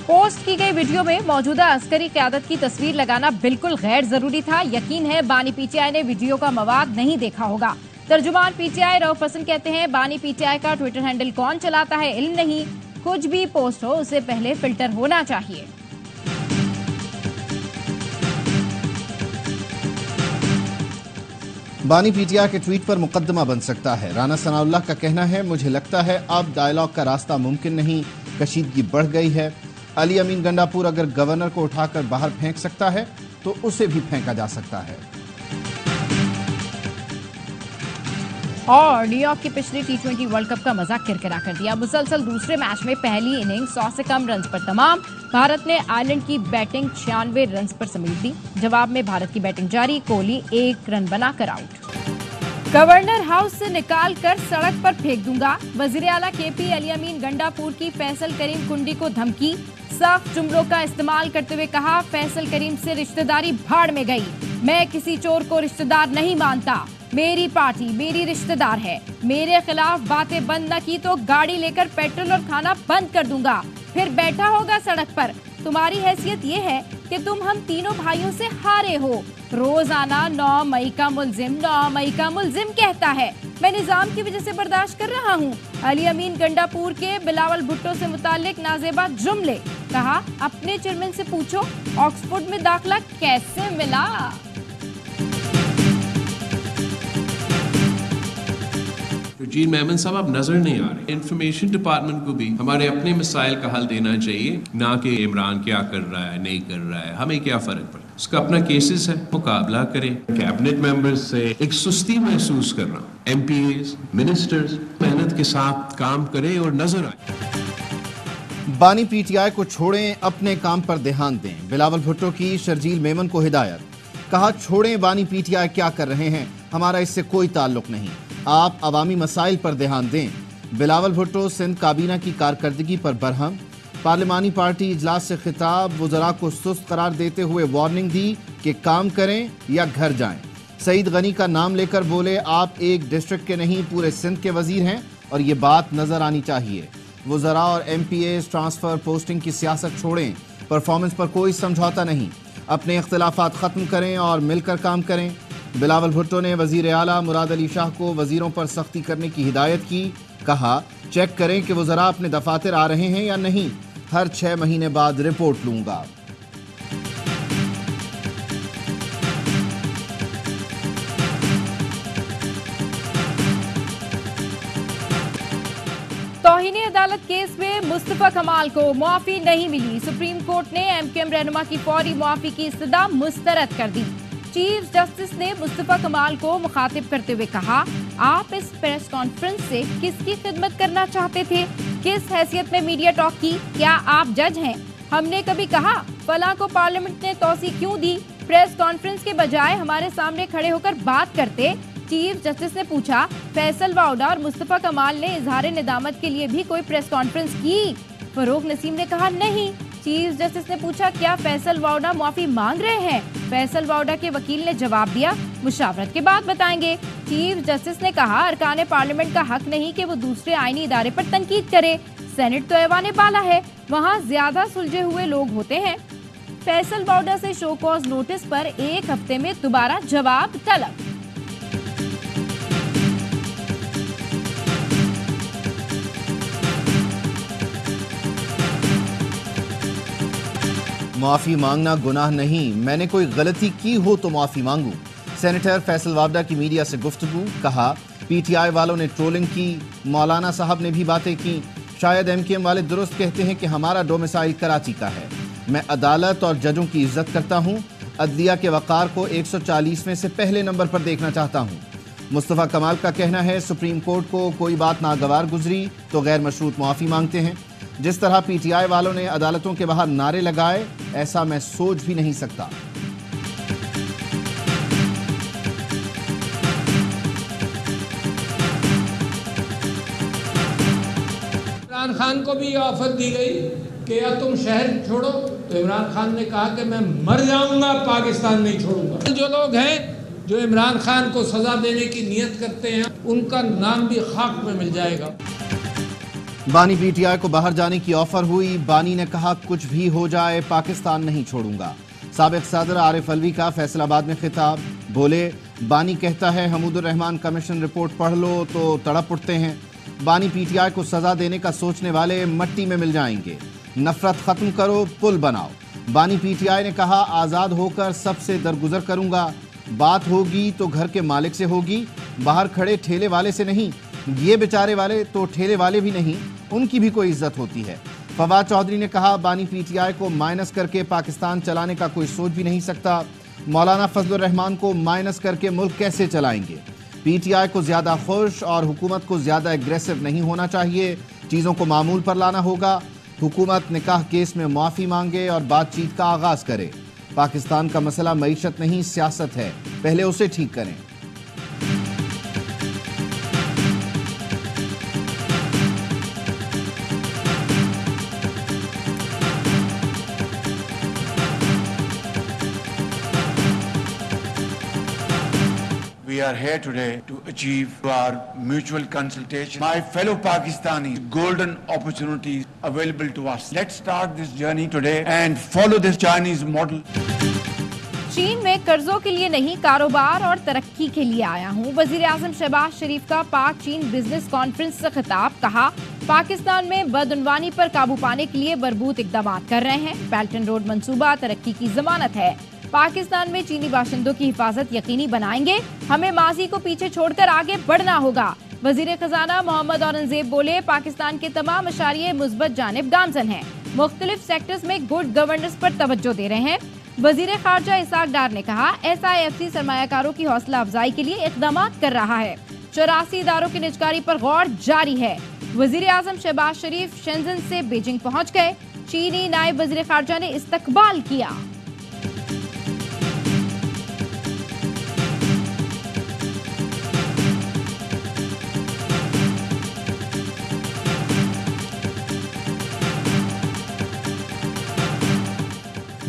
Post की गई video में मौजूदा अस्करी क़यादत की तस्वीर लगाना बिल्कुल गैर जरूरी था। यकीन है बानी पीटीआई ने वीडियो का मवाद नहीं देखा होगा। तर्जुमान पीटीआई रऊफ हसन कहते हैं, बानी पीटीआई का ट्विटर हैंडल कौन चलाता है इल्म नहीं, कुछ भी पोस्ट हो उससे पहले फिल्टर होना चाहिए। बानी पीटीआई के ट्वीट पर मुकदमा बन सकता है। राना सनाउल्लाह का कहना है, मुझे लगता है अब डायलॉग का रास्ता मुमकिन नहीं, कशीदगी बढ़ गई है। अली अमीन गंडापुर अगर गवर्नर को उठाकर बाहर फेंक सकता है तो उसे भी फेंका जा सकता है। और न्यूयॉर्क की पिछली टी20 वर्ल्ड कप का मजाक किरकिरा कर दिया। मुसलसल दूसरे मैच में पहली इनिंग्स 100 से कम रन पर तमाम। भारत ने आयरलैंड की बैटिंग 96 रन पर समेट दी। जवाब में भारत की बैटिंग जारी, कोहली 1 रन बनाकर आउट। गवर्नर हाउस से निकाल कर सड़क पर फेंक दूंगा, वजीर आला केपी अली अमीन गंडापुर की फैसल करीम कुंडी को धमकी। सख्त जुमलों का इस्तेमाल करते हुए कहा, फैसल करीम से रिश्तेदारी भाड़ में गई, मैं किसी चोर को रिश्तेदार नहीं मानता, मेरी पार्टी मेरी रिश्तेदार है, मेरे खिलाफ बातें बंद न की तो गाड़ी लेकर पेट्रोल और खाना बंद कर दूंगा, फिर बैठा होगा सड़क पर। तुम्हारी हैसियत ये है कि तुम हम तीनों भाइयों से हारे हो। रोजाना 9 मई का मुल्जिम 9 मई का मुल्जिम कहता है, मैं निजाम की वजह से बर्दाश्त कर रहा हूँ। अली अमीन गंडापुर के बिलावल भुट्टो से मुतालिक नाजेबा जुमले, कहा अपने चेयरमैन से पूछो ऑक्सफोर्ड में दाखिला कैसे मिला। जीन मेमन साहब अब नजर नहीं आ रहे। इंफॉर्मेशन डिपार्टमेंट को भी हमारे अपने मसाइल का हल देना चाहिए, ना कि इमरान क्या कर रहा है नहीं कर रहा है, हमें क्या फर्क पड़ता है। उसका अपना केसेस है, मुकाबला करें। कैबिनेट मेंबर्स से एक सुस्ती महसूस कर रहा हूँ। एमपीएस मिनिस्टर्स मेहनत के साथ काम करें और नजर आए। बानी पीटीआई को छोड़ें, अपने काम पर ध्यान दें। बिलावल भुट्टो की शर्जील मेमन को हिदायत, कहा छोड़ें बानी पीटीआई क्या कर रहे हैं, हमारा इससे कोई ताल्लुक नहीं, आप अवामी मसाइल पर ध्यान दें। बिलावल भुट्टो सिंध काबीना की कारकर्दगी पर बरहम। पार्लिमानी पार्टी इजलास से खिताब, वुज़रा को सुस्त करार देते हुए वार्निंग दी कि काम करें या घर जाएं। सईद गनी का नाम लेकर बोले, आप एक डिस्ट्रिक्ट के नहीं पूरे सिंध के वजीर हैं और ये बात नजर आनी चाहिए। वुज़रा और एमपीएस ट्रांसफर पोस्टिंग की सियासत छोड़ें, परफॉर्मेंस पर कोई समझौता नहीं, अपने इख्तिलाफात खत्म करें और मिलकर काम करें। बिलावल भुट्टो ने वजीर आला मुराद अली शाह को वजीरों पर सख्ती करने की हिदायत की, कहा चेक करें कि वज़रा अपने दफातर आ रहे हैं या नहीं, हर 6 महीने बाद रिपोर्ट लूंगा। तौहीन अदालत केस में मुस्तफा कमाल को मुआफी नहीं मिली। सुप्रीम कोर्ट ने एमकेएम रहनुमा की फौरी मुआफी की इस्तदा मुस्तरद कर दी। चीफ जस्टिस ने मुस्तफा कमाल को मुखातिब करते हुए कहा, आप इस प्रेस कॉन्फ्रेंस से किसकी खिदमत करना चाहते थे, किस हैसियत में मीडिया टॉक की, क्या आप जज हैं? हमने कभी कहा फलां को पार्लियामेंट ने तौसी क्यों दी? प्रेस कॉन्फ्रेंस के बजाय हमारे सामने खड़े होकर बात करते। चीफ जस्टिस ने पूछा, फैसल वाउडा और मुस्तफा कमाल ने इजहार निदामत के लिए भी कोई प्रेस कॉन्फ्रेंस की? फरूख नसीम ने कहा नहीं। चीफ जस्टिस ने पूछा, क्या फैसल वाउडा माफी मांग रहे हैं? फैसल वाउडा के वकील ने जवाब दिया, मुशावरत के बाद बताएंगे। चीफ जस्टिस ने कहा, अरकान पार्लियामेंट का हक नहीं कि वो दूसरे आईनी इदारे पर तनकीद करे। सेनेट तो ऐवान बाला है, वहाँ ज्यादा सुलझे हुए लोग होते हैं। फैसल वाउडा से शो कॉज नोटिस पर 1 हफ्ते में दोबारा जवाब तलब। माफी मांगना गुनाह नहीं, मैंने कोई गलती की हो तो माफी मांगू। सेनेटर फैसल वावडा की मीडिया से गुफ्तगू, कहा पीटीआई वालों ने ट्रोलिंग की, मौलाना साहब ने भी बातें की, शायद एमकेएम वाले दुरुस्त कहते हैं कि हमारा डोमिसाइल कराची का है। मैं अदालत और जजों की इज्जत करता हूँ, अदलिया के वक़ार को 140वें से पहले नंबर पर देखना चाहता हूँ। मुस्तफा कमाल का कहना है, सुप्रीम कोर्ट को कोई बात नागवार गुजरी तो गैर मशरूत माफी मांगते हैं। जिस तरह पीटीआई वालों ने अदालतों के बाहर नारे लगाए, ऐसा मैं सोच भी नहीं सकता। इमरान खान को भी ये ऑफर दी गई कि या तुम शहर छोड़ो, तो इमरान खान ने कहा कि मैं मर जाऊंगा, पाकिस्तान नहीं छोड़ूंगा। जो लोग हैं जो इमरान खान को सजा देने की नियत करते हैं, उनका नाम भी खाक में मिल जाएगा। बानी पीटीआई को बाहर जाने की ऑफर हुई। बानी ने कहा कुछ भी हो जाए पाकिस्तान नहीं छोड़ूंगा। साबिक सदर आरिफ अलवी का फैसलाबाद में खिताब। बोले बानी कहता है हमूदुर रहमान कमीशन रिपोर्ट पढ़ लो तो तड़प उठते हैं। बानी पीटीआई को सजा देने का सोचने वाले मट्टी में मिल जाएंगे। नफरत खत्म करो, पुल बनाओ। बानी पीटीआई ने कहा आजाद होकर सबसे दरगुजर करूंगा। बात होगी तो घर के मालिक से होगी, बाहर खड़े ठेले वाले से नहीं। ये बेचारे वाले तो ठेले वाले भी नहीं, उनकी भी कोई इज्जत होती है। फवाद चौधरी ने कहा बानी पीटीआई को माइनस करके पाकिस्तान चलाने का कोई सोच भी नहीं सकता। मौलाना फजलुर रहमान को माइनस करके मुल्क कैसे चलाएंगे। पीटीआई को ज्यादा खुश और हुकूमत को ज्यादा एग्रेसिव नहीं होना चाहिए। चीजों को मामूल पर लाना होगा। हुकूमत निकाह केस में माफी मांगे और बातचीत का आगाज करे। पाकिस्तान का मसला मईशत नहीं सियासत है, पहले उसे ठीक करें। We are here today to achieve our mutual consultation. My fellow Pakistanis, golden opportunities available to us. Let's start this journey today and follow this Chinese model. चीन में कर्जों के लिए नहीं, कारोबार और तरक्की के लिए आया हूँ। वजीर आजम शहबाज शरीफ का पाक चीन बिजनेस कॉन्फ्रेंस से खिताब। कहा पाकिस्तान में बदउनवानी पर काबू पाने के लिए बरबूत इकदाम कर रहे हैं। बेल्ट एंड रोड मंसूबा तरक्की की जमानत है। पाकिस्तान में चीनी बाशिंदों की हिफाजत यकीनी बनाएंगे। हमें माजी को पीछे छोड़कर आगे बढ़ना होगा। वजीर खजाना मोहम्मद औरंगजेब बोले पाकिस्तान के तमाम अशारिये मुस्बत जानिब गामजन हैं। मुख्तलिफ सेक्टर्स में गुड गवर्नेंस पर तवज्जो दे रहे हैं। वजीर खारजा इसाक डार ने कहा SIFC सरमायाकारों की हौसला अफजाई के लिए इकदाम कर रहा है। 84 इदारों की निजकारी पर गौर जारी है। वजीर आजम शहबाज शरीफ शेंजन से बीजिंग पहुंच गए। चीनी नायब वजीर खारजा ने इस्तकबाल किया।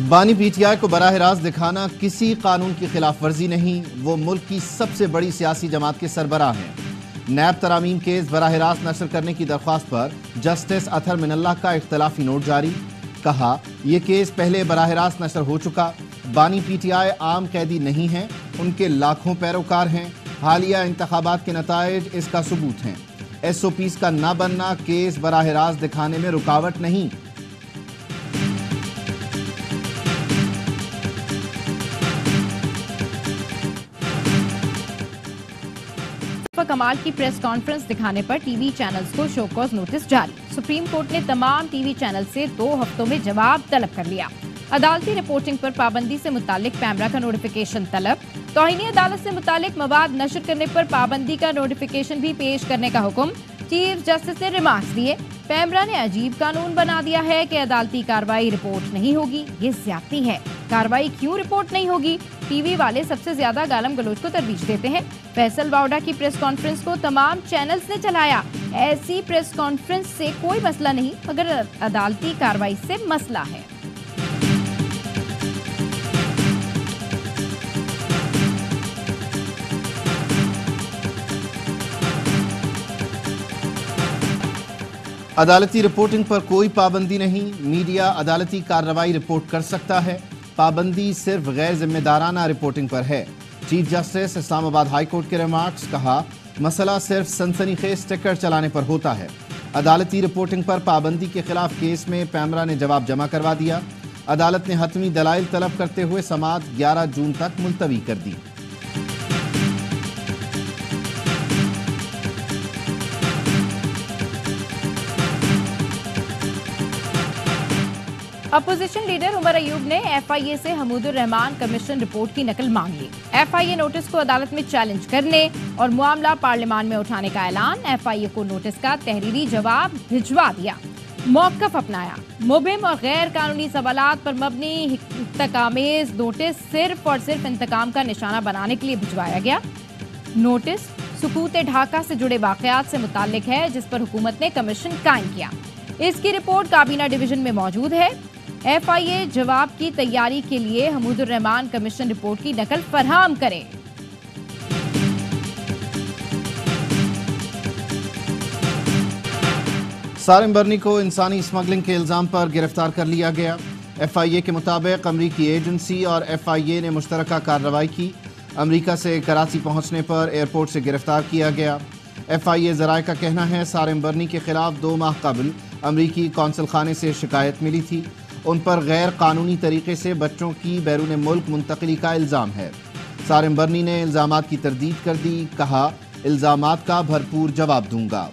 बानी पीटीआई को बराह रास्त दिखाना किसी कानून की खिलाफ वर्जी नहीं। वो मुल्क की सबसे बड़ी सियासी जमात के सरबराह हैं। नैब तरामीम केस बराह रास्त नशर करने की दरख्वास्त पर जस्टिस अतहर मिनल्लाह का इख्तलाफी नोट जारी। कहा यह केस पहले बराह रास्त नशर हो चुका। बानी पीटीआई आम कैदी नहीं हैं, उनके लाखों पैरोकार हैं। हालिया इंतखाबात के नताइज इसका सबूत हैं। SOPs का न बनना केस बराह रास्त दिखाने में रुकावट नहीं। कमाल की प्रेस कॉन्फ्रेंस दिखाने पर टीवी चैनल्स को शो कॉज नोटिस जारी। सुप्रीम कोर्ट ने तमाम टीवी चैनल से 2 हफ्तों में जवाब तलब कर लिया। अदालती रिपोर्टिंग पर पाबंदी से मुतालिक पैमरा का नोटिफिकेशन तलब। तौहीनी अदालत से मुतालिक मवाद नशर करने पर पाबंदी का नोटिफिकेशन भी पेश करने का हुक्म। चीफ जस्टिस ने रिमार्क्स दिए। पैमरा ने अजीब कानून बना दिया है कि अदालती कार्रवाई रिपोर्ट नहीं होगी। ये ज्यादती है। कार्रवाई क्यों रिपोर्ट नहीं होगी? टीवी वाले सबसे ज्यादा गालम गलोच को तरवीज देते हैं। फैसल वावडा की प्रेस कॉन्फ्रेंस को तमाम चैनल्स ने चलाया। ऐसी प्रेस कॉन्फ्रेंस से कोई मसला नहीं, मगर अदालती कार्रवाई से मसला है। अदालती रिपोर्टिंग पर कोई पाबंदी नहीं। मीडिया अदालती कार्रवाई रिपोर्ट कर सकता है। पाबंदी सिर्फ गैर जिम्मेदाराना रिपोर्टिंग पर है। Chief justice Islamabad high court के रिमार्क्स। कहा मसला सिर्फ सनसनीखेज टिकर चलाने पर होता है। अदालती रिपोर्टिंग पर पाबंदी के खिलाफ केस में पैमरा ने जवाब जमा करवा दिया। अदालत ने हतमी दलाइल तलब करते हुए समाअत 11 जून तक मुलतवी कर दी। अपोजिशन लीडर उमर अयूब ने FIA से हमूदुर रहमान कमीशन रिपोर्ट की नकल मांग ली। FIA नोटिस को अदालत में चैलेंज करने और मामला पार्लियामान में उठाने का ऐलान। FIA को नोटिस का तहरीरी जवाब भिजवा दिया। मौक़िफ़ अपनाया। मुबहिम और गैर कानूनी सवालात पर मबनी इंतकामेज़ नोटिस सिर्फ और सिर्फ इंतकाम का निशाना बनाने के लिए भिजवाया गया। नोटिस सुकूत ढाका से जुड़े वाक़यात से मुताल्लिक है, जिस पर हुकूमत ने कमीशन कायम किया। इसकी रिपोर्ट काबीना डिवीजन में मौजूद है। FIA जवाब की तैयारी के लिए हमूदुर रहमान कमीशन रिपोर्ट की नकल फरहम करे। सारिम बर्नी को इंसानी स्मगलिंग के इल्जाम पर गिरफ्तार कर लिया गया। FIA के मुताबिक अमरीकी एजेंसी और FIA ने मुश्तरका कार्रवाई की। अमरीका से कराची पहुंचने पर एयरपोर्ट से गिरफ्तार किया गया। FIA ज़राए का कहना है सारिम बर्नी के खिलाफ 2 माह कबल अमरीकी कौंसल खाने से शिकायत मिली थी। उन पर गैर कानूनी तरीके से बच्चों की बैरून मुल्क मुंतकली का इल्ज़ाम है। सारिम बर्नी ने इल्ज़ामात की तरदीद कर दी, कहा इल्ज़ामात का भरपूर जवाब दूंगा।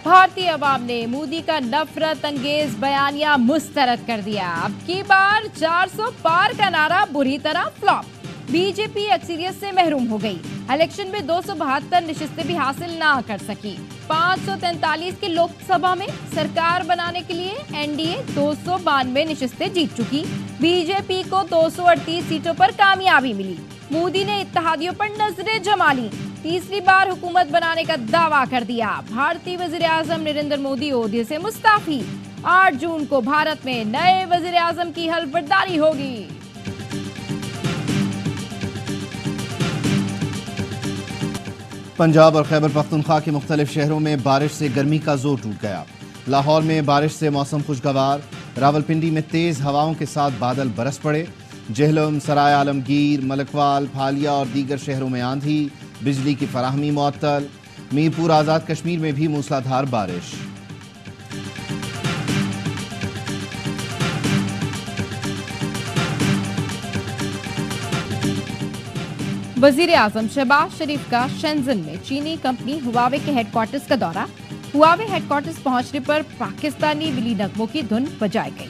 भारतीय अवाम ने मोदी का नफरत अंगेज बयानिया मुस्तरद कर दिया। अब की बार 400 पार का नारा बुरी तरह फ्लॉप। बीजेपी अक्सरियत से महरूम हो गई। इलेक्शन में 272 नशिस्तें भी हासिल ना कर सकी। 543 की लोकसभा में सरकार बनाने के लिए एनडीए 292 नशिस्तें जीत चुकी। बीजेपी को 238 सीटों पर कामयाबी मिली। मोदी ने इत्तेहादियों पर नजरें जमा ली। तीसरी बार हुकूमत बनाने का दावा कर दिया। भारतीय वजीर आजम नरेंद्र मोदी ओहदे से मुस्ताफी। 8 जून को भारत में नए वजीर आजम की हल्फबर्दारी होगी। पंजाब और खैबर पख्तूनख्वा के मुख्तलिफ शहरों में बारिश से गर्मी का जोर टूट गया। लाहौर में बारिश से मौसम खुशगवार। रावलपिंडी में तेज हवाओं के साथ बादल बरस पड़े। जेहलम, सराय आलमगीर, मलकवाल, फालिया और दीगर शहरों में आंधी, बिजली की फराहमी मुअत्तल। मीरपुर आज़ाद कश्मीर में भी मूसलाधार बारिश। वजीर आजम शहबाज शरीफ का शेंजन में चीनी कंपनी हुआवे के हेडक्वार्टर्स का दौरा। हुआवे हेडक्वार्टर्स पहुंचने पर पाकिस्तानी विली नगमों की धुन बजाई गई।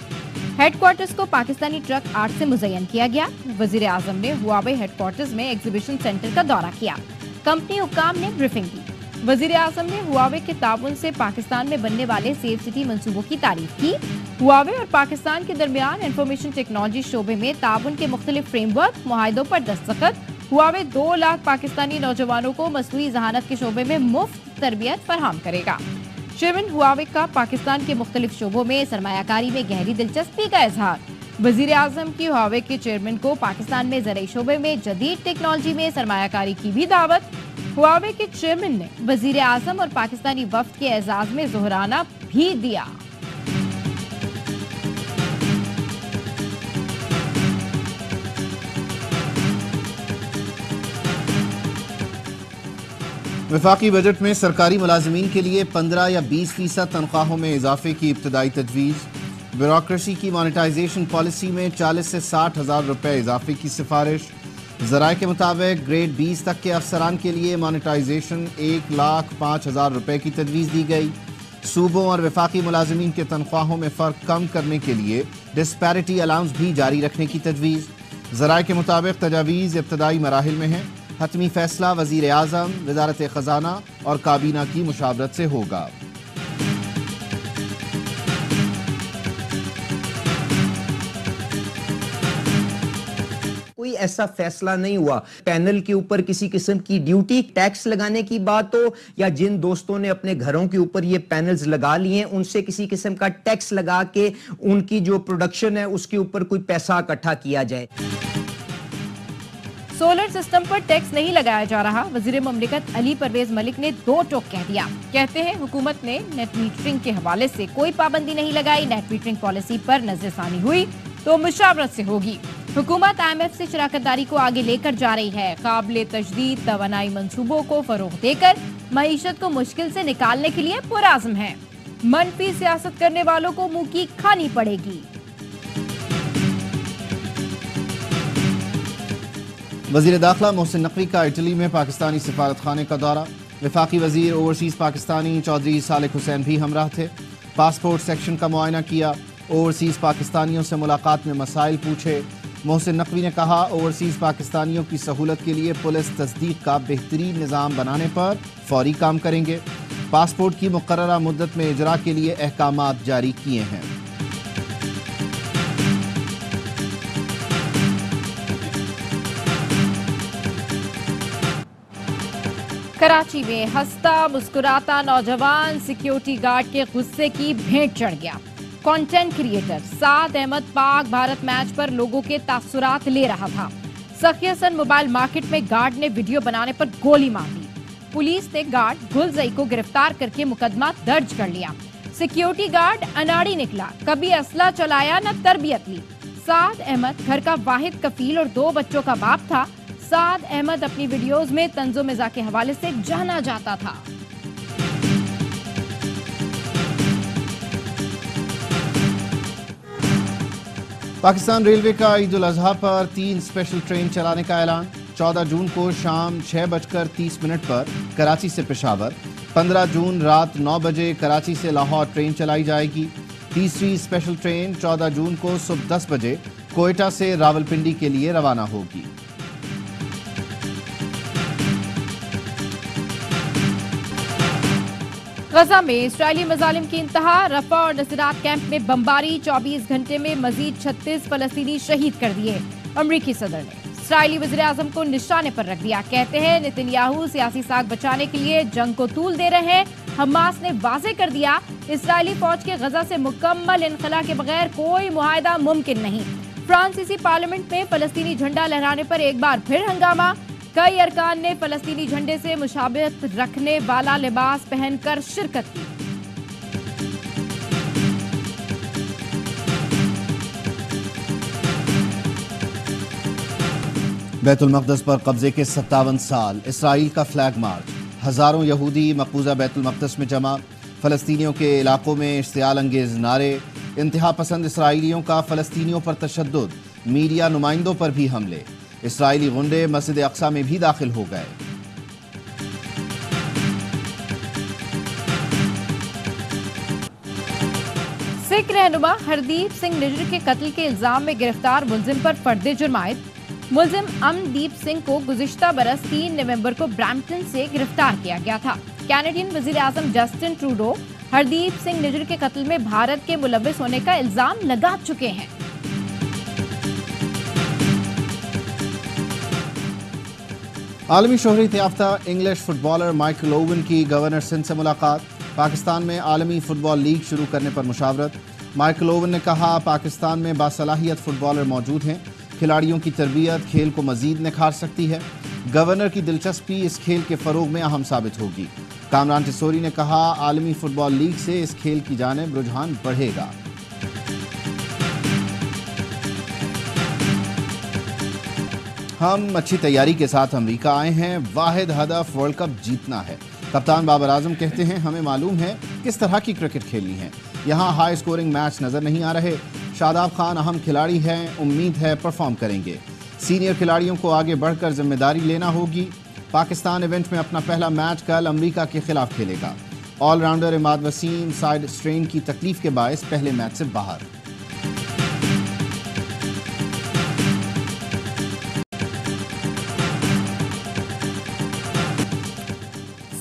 हेडक्वार्टर्स को पाकिस्तानी ट्रक आर्ट से मुज़य्यन किया गया। वजीर आजम ने हुआवे हेडक्वार्टर्स में एग्जीबिशन सेंटर का दौरा किया। कंपनी हुक्काम ने ब्रीफिंग दी। वजीर आजम ने हुआवे के ताउन से पाकिस्तान में बनने वाले सेफ सिटी मंसूबों की तारीफ की। हुआवे और पाकिस्तान के दरमियान इंफॉर्मेशन टेक्नोलॉजी शोबे में ताउन के मुख्तलिफ फ्रेमवर्क मुआहिदों पर दस्तखत। हुआवे 2 लाख पाकिस्तानी नौजवानों को मसनूई जहानत के शोबे में मुफ्त तरबियत फराहम करेगा। चेयरमैन हुआवे का पाकिस्तान के मुख्तलिफ शोबों में सरमायाकारी में गहरी दिलचस्पी का इजहार। वजीर आजम की हुआवे के चेयरमैन को पाकिस्तान में ज़राई शोबे में जदीद टेक्नोलॉजी में सरमायाकारी की भी दावत। हुआवे के चेयरमैन ने वजीर आजम और पाकिस्तानी वफ्द के एजाज में जोहराना भी दिया। वफाकी बजट में सरकारी मुलाजमीन के लिए 15 या 20% तनख्वाहों में इजाफे की इब्तदाई तजवीज़। ब्यूरोक्रेसी की मोनेटाइजेशन पॉलिसी में 40 से 60 हज़ार रुपये इजाफे की सिफारिश। ज़राए के मुताबिक ग्रेड 20 तक के अफसरान के लिए मोनेटाइजेशन 1,05,000 रुपये की तजवीज़ दी गई। सूबों और वफाकी मुलाजमीन के तनख्वाहों में फ़र्क कम करने के लिए डिस्पैरिटी अलाउंस भी जारी रखने की तजवीज़। ज़राए के मुताबिक तजावीज़ इब्तदाई मराहिल में है। हतमी फैसला वज़ीर आज़म, वज़ारत ख़ज़ाना और काबीना की मुशावरत से होगा। कोई ऐसा फैसला नहीं हुआ पैनल के ऊपर किसी किस्म की ड्यूटी टैक्स लगाने की बात हो, या जिन दोस्तों ने अपने घरों के ऊपर ये पैनल्स लगा लिए उनसे किसी किस्म का टैक्स लगा के उनकी जो प्रोडक्शन है उसके ऊपर कोई पैसा इकट्ठा किया जाए। सोलर सिस्टम पर टैक्स नहीं लगाया जा रहा। वजीर ममलिकत अली परवेज मलिक ने 2 टोक कह दिया। कहते हैं हुकूमत ने नेट मीटरिंग के हवाले से कोई पाबंदी नहीं लगाई। नेट मीटरिंग पॉलिसी पर नजरसानी हुई तो मुशावरत से होगी। हुकूमत IMF से शराकतदारी को आगे लेकर जा रही है। काबिल तजदीद तवानाई मंसूबों को फरोग देकर मईशत को मुश्किल से निकालने के लिए पुरआज़म है। मनफी सियासत करने वालों को मुंह की खानी पड़ेगी। वज़ीर दाखिला मोहसिन नकवी का इटली में पाकिस्तानी सिफारत खाने का दौरा। वफाकी वज़ीर ओवरसीज़ पाकिस्तानी चौधरी सालिक हुसैन भी हमराह थे। पासपोर्ट सेक्शन का मुआयना किया। ओवरसीज़ पाकिस्तानियों से मुलाकात में मसाइल पूछे। मोहसिन नकवी ने कहा ओवरसीज़ पाकिस्तानियों की सहूलत के लिए पुलिस तस्दीक का बेहतरीन निज़ाम बनाने पर फौरी काम करेंगे। पासपोर्ट की मुकर्ररा मुद्दत में इजरा के लिए अहकामात जारी किए हैं। कराची में हंसता मुस्कुराता नौजवान सिक्योरिटी गार्ड के गुस्से की भेंट चढ़ गया। कंटेंट क्रिएटर साद अहमद पाक भारत मैच पर लोगों के तासुरात ले रहा था। सखी हसन मोबाइल मार्केट में गार्ड ने वीडियो बनाने पर गोली मार दी। पुलिस ने गार्ड गुलजई को गिरफ्तार करके मुकदमा दर्ज कर लिया। सिक्योरिटी गार्ड अनाड़ी निकला, कभी असला चलाया न तरबियत ली। साद अहमद घर का वाहिद कफील और 2 बच्चों का बाप था। साद अहमद अपनी वीडियोस में तंजो मिज़ा के हवाले से जाना जाता था। पाकिस्तान रेलवे का ईद उल अजहा पर 3 स्पेशल ट्रेन चलाने का ऐलान। 14 जून को शाम 6:30 पर कराची से पेशावर, 15 जून रात 9 बजे कराची से लाहौर ट्रेन चलाई जाएगी। तीसरी स्पेशल ट्रेन 14 जून को सुबह 10 बजे कोयटा से रावलपिंडी के लिए रवाना होगी। गजा में इस्राएली मजालिम की इंतहा, रफा और नसीरात कैंप में बमबारी, 24 घंटे में मजीद 36 फलस्तीनी शहीद कर दिए। अमरीकी सदर ने इस्राएली वज़ीर आज़म को निशाने पर रख दिया। कहते हैं नेतन्याहू सियासी साख बचाने के लिए जंग को तूल दे रहे हैं। हमास ने वाज़ेह कर दिया, इस्राएली फौज के गजा से मुकम्मल इनखला के बगैर कोई मुआहदा मुमकिन नहीं। फ्रांसीसी पार्लियामेंट में फलस्तीनी झंडा लहराने पर एक बार फिर हंगामा। कई अरकान ने फलस्तीनी झंडे से मुशाबहत रखने वाला लिबास पहनकर शिरकत की। बैतुल मक़दस पर कब्जे के 57 साल, इसराइल का फ्लैग मार्च, हजारों यहूदी मकबूजा बैतुल मक़दस में जमा। फलस्तीनियों के इलाकों में इश्तियाल अंगेज नारे, इंतहा पसंद इसराइलियों का फलस्तीनियों पर तशद्दुद, मीडिया नुमाइंदों पर भी हमले। इसराइली गुंडे मस्जिद अक्सा में भी दाखिल हो गए। सिख रहनुमा हरदीप सिंह निज्जर के कत्ल के इल्जाम में गिरफ्तार मुलजिम पर फर्द जुर्म आयद। मुलजिम अमनदीप सिंह को गुज़िश्ता बरस 3 नवंबर को ब्रैम्पटन से गिरफ्तार किया गया था। कैनेडियन वज़ीर आज़म जस्टिन ट्रूडो हरदीप सिंह निज्जर के कत्ल में भारत के मुलव्विस होने का इल्जाम लगा चुके हैं। आलमी शोहरत याफ्ता इंग्लिश फुटबॉलर माइकल ओवन की गवर्नर सिंध से मुलाकात। पाकिस्तान में आलमी फुटबॉल लीग शुरू करने पर मुशावरत। माइकल ओवन ने कहा, पाकिस्तान में बासलाहियत फुटबॉलर मौजूद हैं, खिलाड़ियों की तरबियत खेल को मजीद निखार सकती है। गवर्नर की दिलचस्पी इस खेल के फरोग में अहम साबित होगी। कामरान टिसोरी ने कहा, आलमी फुटबॉल लीग से इस खेल की जानिब रुझान बढ़ेगा। हम अच्छी तैयारी के साथ अमेरिका आए हैं, वाहिद हदफ वर्ल्ड कप जीतना है। कप्तान बाबर आजम कहते हैं, हमें मालूम है किस तरह की क्रिकेट खेलनी है। यहाँ हाई स्कोरिंग मैच नजर नहीं आ रहे। शादाब खान अहम खिलाड़ी हैं, उम्मीद है परफॉर्म करेंगे। सीनियर खिलाड़ियों को आगे बढ़कर जिम्मेदारी लेना होगी। पाकिस्तान इवेंट में अपना पहला मैच कल अमेरिका के खिलाफ खेलेगा। Allrounder Imad Wasim side strain की तकलीफ के बायस पहले मैच से बाहर।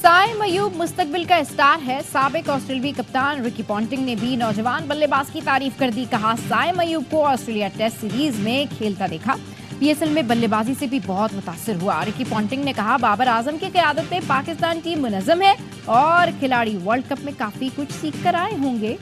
साइम अयूब मुस्तकबिल का स्टार है। साबिक ऑस्ट्रेलियाई कप्तान रिकी पॉन्टिंग ने भी नौजवान बल्लेबाज की तारीफ कर दी। कहा, साइम अयूब को ऑस्ट्रेलिया टेस्ट सीरीज में खेलता देखा, पीएसएल में बल्लेबाजी से भी बहुत मुतासिर हुआ। रिकी पॉन्टिंग ने कहा, बाबर आजम की क़यादत में पाकिस्तान टीम मुनज़्ज़म है और खिलाड़ी वर्ल्ड कप में काफी कुछ सीख कर आए होंगे।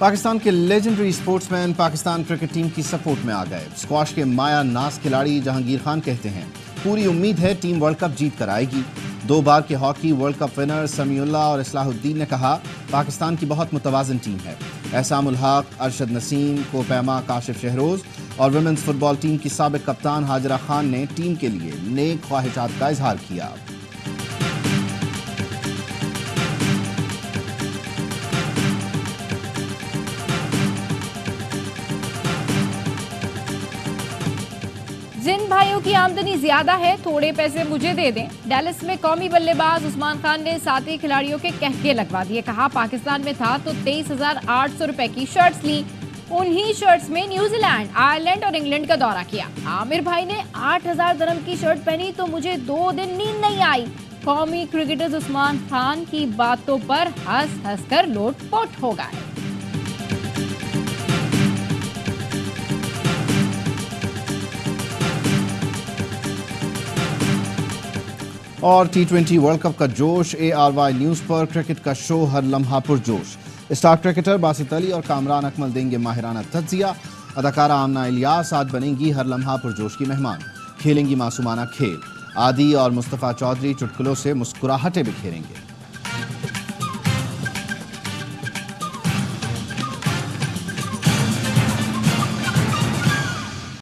पाकिस्तान के legendary sportsman Pakistan cricket team की सपोर्ट में आ गए। स्क्वाश के माया नाज खिलाड़ी जहांगीर खान कहते हैं, पूरी उम्मीद है टीम वर्ल्ड कप जीत कर आएगी। 2 बार के hockey world cup winner Samiullah और इस्लाहुद्दीन ने कहा, पाकिस्तान की बहुत मुतवाज़िन टीम है। एहसान उल हक, अरशद नसीम, कोपैमा, काशिफ शहरोज और वुमेन्स फुटबॉल टीम की साबिक कप्तान हाजिरा खान ने टीम के लिए नेक ख्वाहिशात का इजहार किया। जिन भाइयों की आमदनी ज्यादा है, थोड़े पैसे मुझे दे दें। डैलस में कौमी बल्लेबाज उस्मान खान ने साथी खिलाड़ियों के कहके लगवा दिए। कहा, पाकिस्तान में था तो 23,800 रुपए की शर्ट्स ली। उन्हीं शर्ट्स में न्यूजीलैंड, आयरलैंड और इंग्लैंड का दौरा किया। आमिर भाई ने 8,000 दिरहम की शर्ट पहनी तो मुझे 2 दिन नींद नहीं आई। कौमी क्रिकेटर उस्मान खान की बातों पर हंस हंस कर लोटपोट हो गए। और T20 वर्ल्ड कप का जोश। ARY न्यूज पर क्रिकेट का शो हर लम्हा पुरजोश। स्टार क्रिकेटर बासित अली और कामरान अकमल देंगे माहिराना तज्जिया। अदाकारा आमना इलियास आज बनेंगी हर लम्हा पुरजोश की मेहमान, खेलेंगी मासूमाना खेल। आदि और मुस्तफ़ा चौधरी चुटकुलों से मुस्कुराहटें बिखेरेंगे।